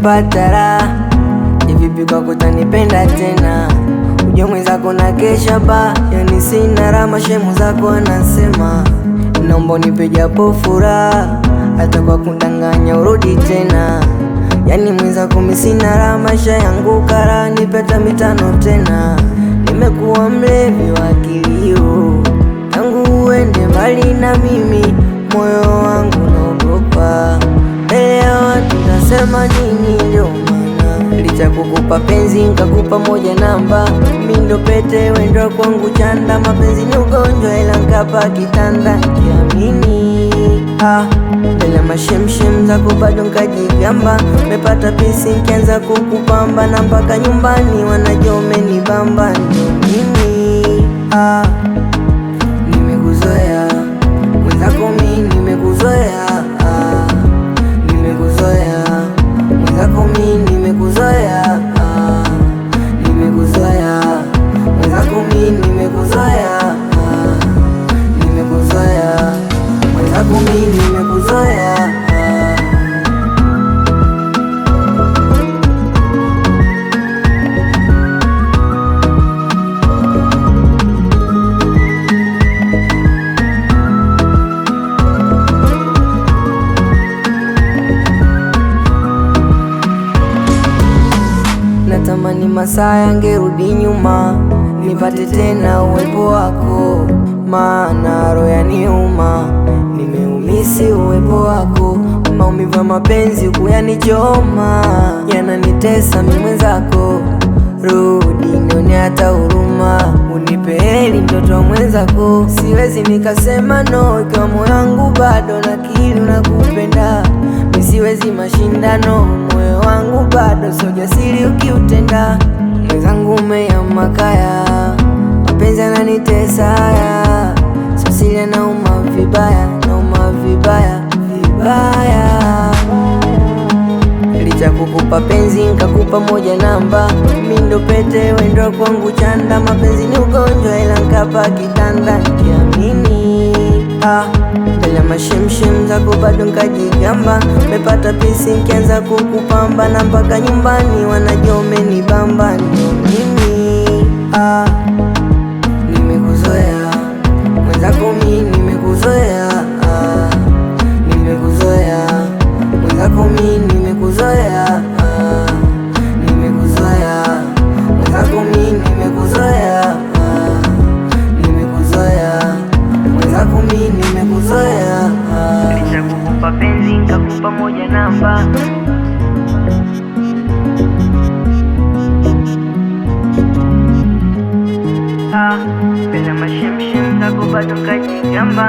napata raha. Vipi kwako utanipenda tena? Uje mwenzako na kesha ba, yani sina raha. Mashemu zako anasema naomba unipe japo furaha, hata kwa kundanganya urudi tena. Yani mwenzako mimi sina raha, maisha yangu kara, nipe hata mitano tena. Nimekuwa mlevi wa kilio, tangu uende mbali na mimi, moyo wangu naogopa. Mbele ya watu nasema nini? Ndio maana licha kukupa penzi nikakupa moja namba. Mimi ndo pete wendo kwangu chanda, mapenzi ni ugonjwa ila nkapa kitanda. Kiamini mbele mashemshem zako bado nkajigamba. Mepata pisi nkianza kukupamba, na mpaka nyumbani wanajua umenibamba. Ndio mimi nimekuzoea mwenzako, mimi nimekuzoea, nimekuzoea mwenzako, mimi nimekuzoea, nimekuzoea mwenzako, mimi nimekuzoea, nimekuzoea mwenzako, mimi nimekuzoea. Natamani masaa yangerudi nyuma, nipate tena uwepo wako, maana roho yaniuma, nimeumisi uwepo wako. Maumivu ya mapenzi huku yanichoma, yananitesa mimi mwenzako. Rudi nione hata huruma, unipe heri mtoto mwenzako. Siwezi nikasema no, ikiwa moyo wangu bado nakiri unakupenda. Mimi siwezi mashindano, moyo wangu bado sio jasiri ukiutenda. Mwenzangu umeyama kaya, mapenzi yananitesa haya. Sosilia nauma vibaya, nauma vibaya, vibaya. Licha kukupa penzi nikakupa moja namba. Mimi ndo pete wendo kwangu chanda, mapenzi ni ugonjwa ila nkapa kitanda. Kiamini mbele mashemshem zako bado nkajigamba. Mepata pisi nkianza kukupamba, na mpaka nyumbani wanajua umenibamba. Ndio mimi nimekuzoea mwenzako, mimi nimekuzoea, nimekuzoea mwenzako, mimi nimekuzoea, nimekuzoea mwenzako, mimi nimekuzoea, nimekuzoea mwenzako, mimi nimekuzoea. Licha kukupa penzi nikakupa moja namba. Mbele mashemshem zako bado nkajigamba.